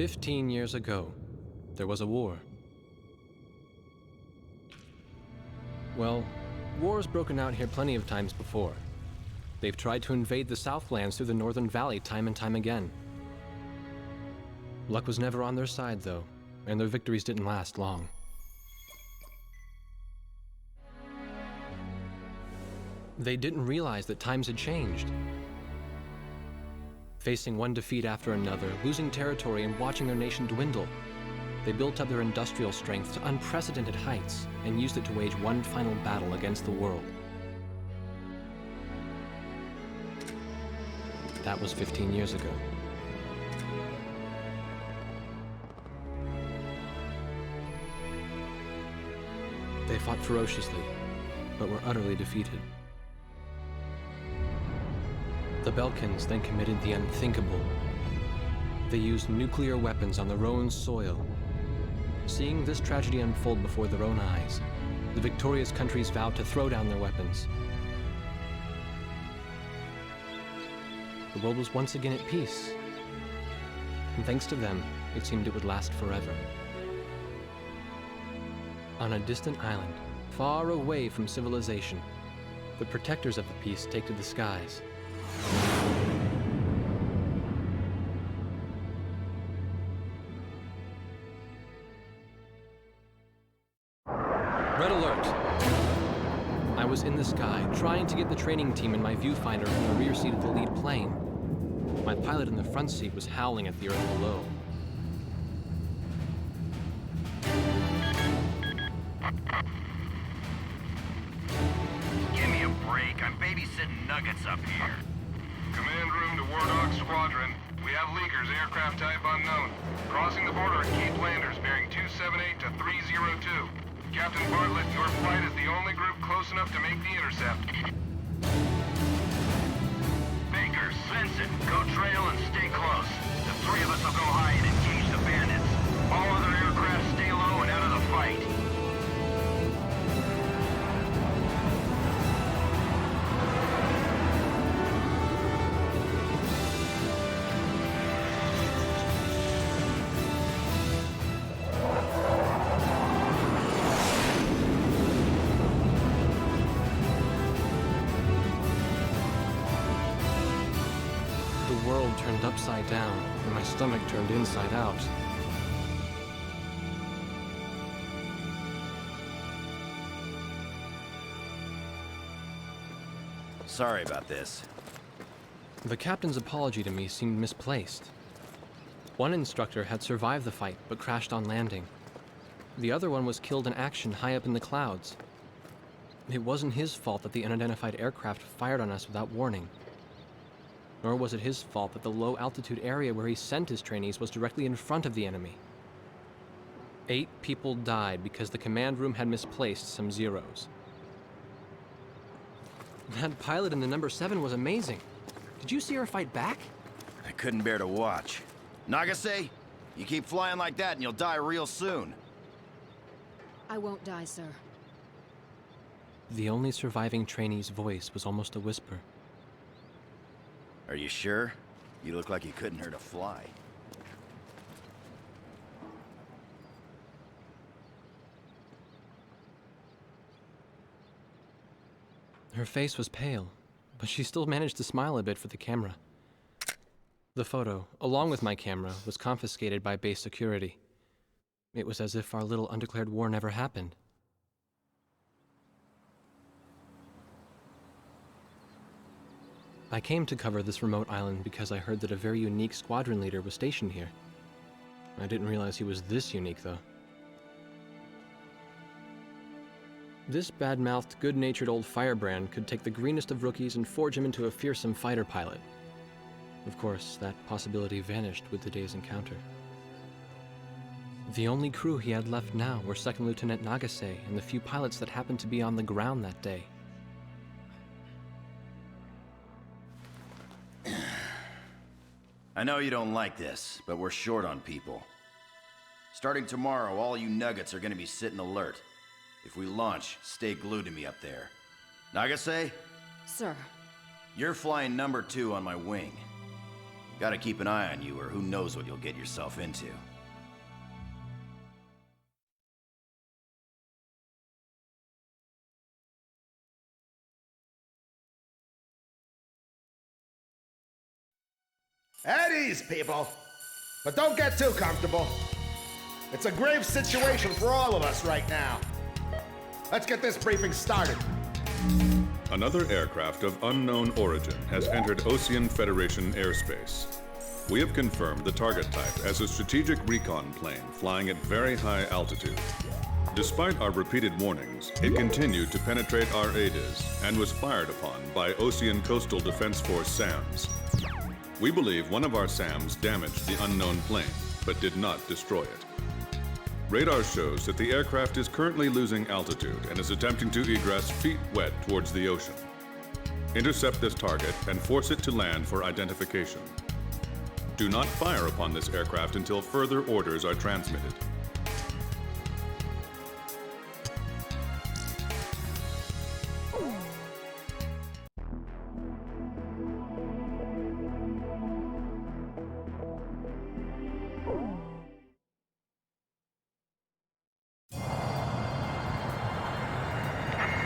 15 years ago, there was a war. Well, war's broken out here plenty of times before. They've tried to invade the Southlands through the Northern Valley time and time again. Luck was never on their side, though, and their victories didn't last long. They didn't realize that times had changed. Facing one defeat after another, losing territory and watching their nation dwindle, they built up their industrial strength to unprecedented heights and used it to wage one final battle against the world. That was 15 years ago. They fought ferociously, but were utterly defeated. The Belkans then committed the unthinkable. They used nuclear weapons on their own soil. Seeing this tragedy unfold before their own eyes, the victorious countries vowed to throw down their weapons. The world was once again at peace, and thanks to them, it seemed it would last forever. On a distant island, far away from civilization, the protectors of the peace take to the skies. Red alert! I was in the sky, trying to get the training team in my viewfinder from the rear seat of the lead plane. My pilot in the front seat was howling at the earth below. Give me a break. I'm babysitting nuggets up here. Command room to War Dog Squadron. We have leakers, aircraft type unknown. Crossing the border at Cape Landers, bearing 278 to 302. Captain Bartlett, your flight is the only group close enough to make the intercept. Baker, Svensson, go trail and stay close. The three of us will go high and engage the bandits. All other aircraft stay low and out of the fight. The world turned upside down, and my stomach turned inside out. Sorry about this. The captain's apology to me seemed misplaced. One instructor had survived the fight, but crashed on landing. The other one was killed in action high up in the clouds. It wasn't his fault that the unidentified aircraft fired on us without warning. Nor was it his fault that the low-altitude area where he sent his trainees was directly in front of the enemy. 8 people died because the command room had misplaced some zeros. That pilot in the number 7 was amazing. Did you see her fight back? I couldn't bear to watch. Nagase, you keep flying like that and you'll die real soon. I won't die, sir. The only surviving trainee's voice was almost a whisper. Are you sure? You look like you couldn't hurt a fly. Her face was pale, but she still managed to smile a bit for the camera. The photo, along with my camera, was confiscated by base security. It was as if our little undeclared war never happened. I came to cover this remote island because I heard that a very unique squadron leader was stationed here. I didn't realize he was this unique, though. This bad-mouthed, good-natured old firebrand could take the greenest of rookies and forge him into a fearsome fighter pilot. Of course, that possibility vanished with the day's encounter. The only crew he had left now were Second Lieutenant Nagase and the few pilots that happened to be on the ground that day. I know you don't like this, but we're short on people. Starting tomorrow, all you nuggets are gonna be sitting alert. If we launch, stay glued to me up there. Nagase? Sir. You're flying number 2 on my wing. Gotta keep an eye on you, or who knows what you'll get yourself into. At ease, people. But don't get too comfortable. It's a grave situation for all of us right now. Let's get this briefing started. Another aircraft of unknown origin has entered Ocean Federation airspace. We have confirmed the target type as a strategic recon plane flying at very high altitude. Despite our repeated warnings, it continued to penetrate our ADIS and was fired upon by Ocean Coastal Defense Force SAMs. We believe one of our SAMs damaged the unknown plane, but did not destroy it. Radar shows that the aircraft is currently losing altitude and is attempting to egress feet wet towards the ocean. Intercept this target and force it to land for identification. Do not fire upon this aircraft until further orders are transmitted.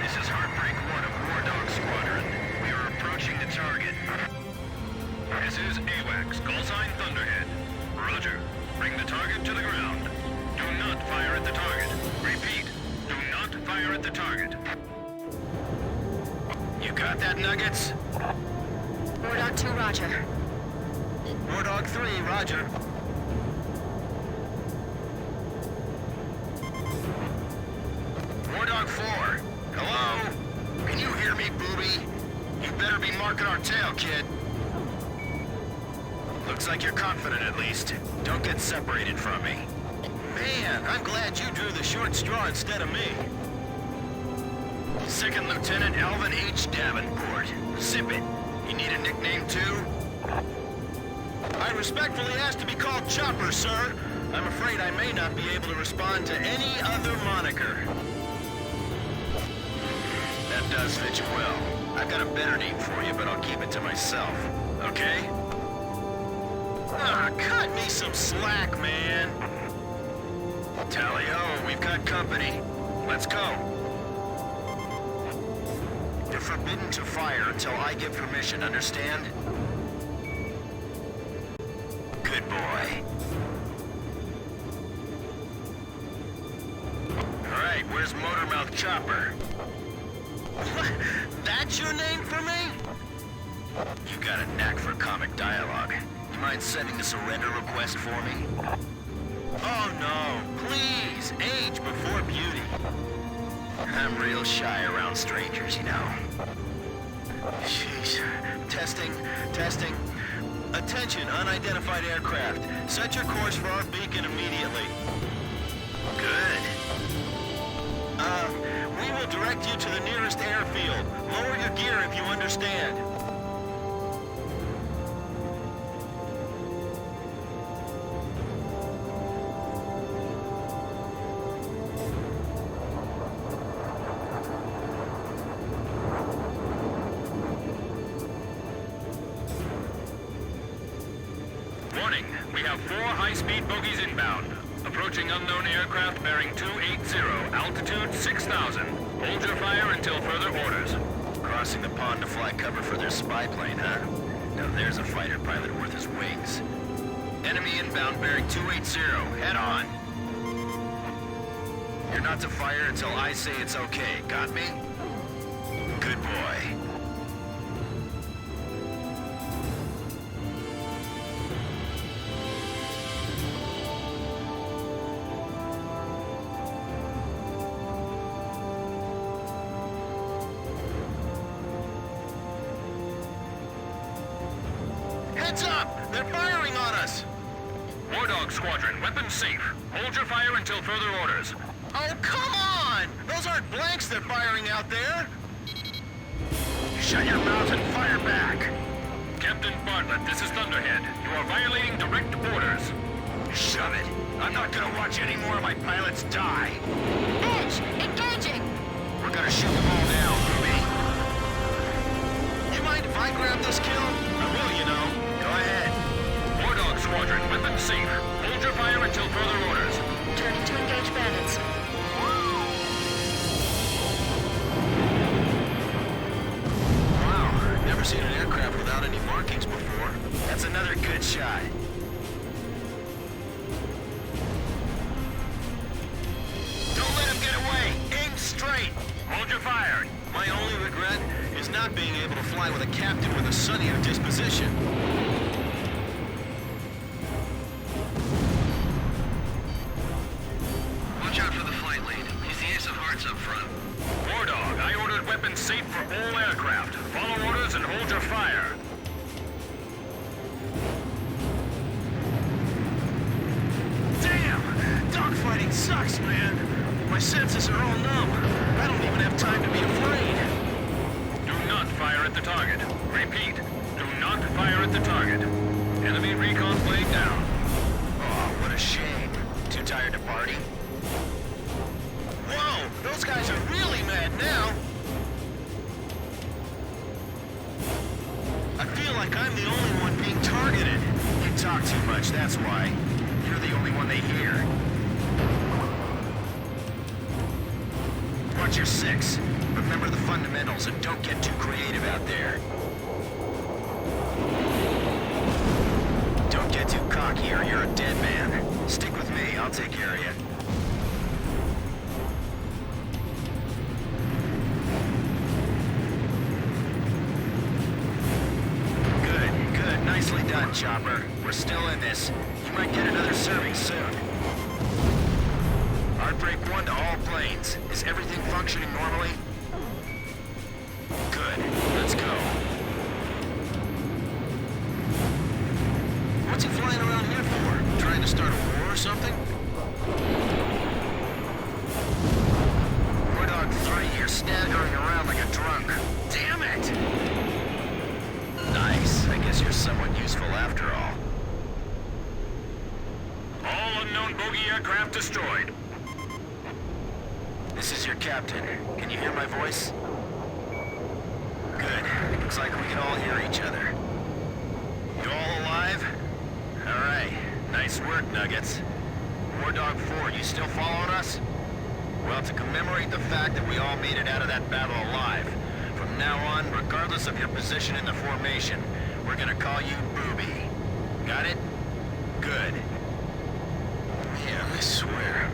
This is Heartbreak 1 of War Dog Squadron. We are approaching the target. This is AWACS, call sign Thunderhead. Roger. Bring the target to the ground. Do not fire at the target. Repeat, do not fire at the target. You got that, Nuggets? War Dog 2, roger. War Dog 3, roger. War Dog 4, hello? Can you hear me, booby? You better be marking our tail, kid. Looks like you're confident, at least. Don't get separated from me. Man, I'm glad you drew the short straw instead of me. Second Lieutenant Alvin H. Davenport. Zip it. You need a nickname, too? I respectfully ask to be called Chopper, sir. I'm afraid I may not be able to respond to any other moniker. That does fit you well. I've got a better name for you, but I'll keep it to myself. Okay? Ah, cut me some slack, man. Tally-ho, we've got company. Let's go. You're forbidden to fire until I give permission, understand? Good boy. All right, where's Motormouth Chopper? That's your name for me? You got a knack for comic dialogue. You mind sending a surrender request for me? Oh no, please, age before beauty. I'm real shy around strangers, you know. Jeez. Testing. Attention, unidentified aircraft. Set your course for our beacon immediately. Good. We will direct you to the nearest airfield. Lower your gear if you understand. Warning, we have 4 high-speed bogies inbound. Approaching unknown aircraft bearing 280, altitude 6,000. Hold your fire until further orders. Crossing the pond to fly cover for their spy plane, huh? Now there's a fighter pilot worth his wings. Enemy inbound bearing 280, head on. You're not to fire until I say it's okay, got me? Good boy. Heads up! They're firing on us! War Dog Squadron, weapons safe. Hold your fire until further orders. Oh, come on! Those aren't blanks they're firing out there! Shut your mouth and fire back! Captain Bartlett, this is Thunderhead. You are violating direct orders. Shove it. I'm not gonna watch any more of my pilots die. Edge, engaging! We're gonna shoot them all down, Ruby. You mind if I grab this kill? I will, you know. Go ahead. Weapons safe. Hold your fire until further orders. Turning to engage bandits. Wow, never seen an aircraft without any markings before. That's another good shot. Don't let him get away! Aim straight! Hold your fire. My only regret is not being able to fly with a captain with a sunnier disposition. Watch out for the flight lead. He's the ace of hearts up front. War Dog, I ordered weapons safe for all aircraft. Follow orders and hold your fire. Damn! Dogfighting sucks, man! My senses are all numb. I don't even have time to be afraid. Do not fire at the target. Repeat, do not fire at the target. Enemy recon plane down. Oh, what a shame. Too tired to party? Whoa! Those guys are really mad now! I feel like I'm the only one being targeted. You talk too much, that's why. You're the only one they hear. Watch your six. Remember the fundamentals and don't get too creative out there. Don't get too cocky or you're a dead man. Stick with me, I'll take care of you. Good. Nicely done, Chopper. We're still in this. You might get another serving soon. Heartbreak 1 to all planes. Is everything functioning normally? Good. Let's go. What's he flying around here for? Trying to start a war or something? War Dog 3, you're staggering around like a drunk. Damn it! Nice. I guess you're somewhat useful after all. All unknown bogey aircraft destroyed. This is your captain. Can you hear my voice? Good. Looks like we can all hear each other. You all alive? All right. Nice work, Nuggets. War Dog 4, you still following us? Well, to commemorate the fact that we all made it out of that battle alive, from now on, regardless of your position in the formation, we're gonna call you Booby. Got it? Good. Yeah, I swear.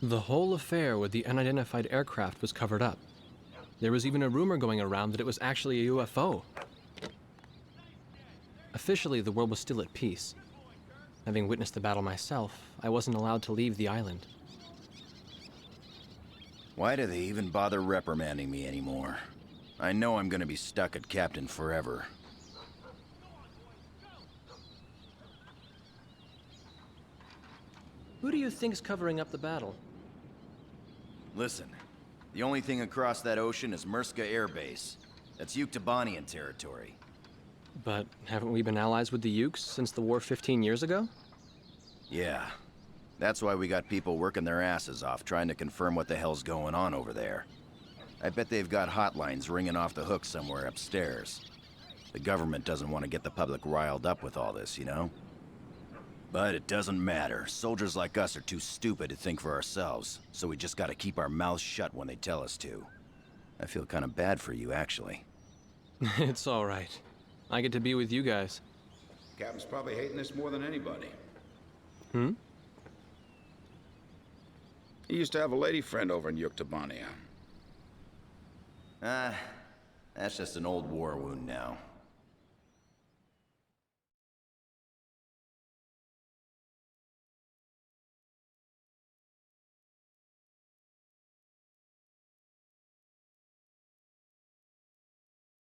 The whole affair with the unidentified aircraft was covered up. There was even a rumor going around that it was actually a UFO. Officially, the world was still at peace. Having witnessed the battle myself, I wasn't allowed to leave the island. Why do they even bother reprimanding me anymore? I know I'm gonna be stuck at Captain forever. Who do you think's covering up the battle? Listen, the only thing across that ocean is Murska Air Base. That's Yuktobanian territory. But haven't we been allies with the Ukes since the war 15 years ago? Yeah. That's why we got people working their asses off trying to confirm what the hell's going on over there. I bet they've got hotlines ringing off the hook somewhere upstairs. The government doesn't want to get the public riled up with all this, you know? But it doesn't matter. Soldiers like us are too stupid to think for ourselves, so we just gotta keep our mouths shut when they tell us to. I feel kind of bad for you, actually. It's all right. I get to be with you guys. Captain's probably hating this more than anybody. Hmm? He used to have a lady friend over in Yuktobania. That's just an old war wound now.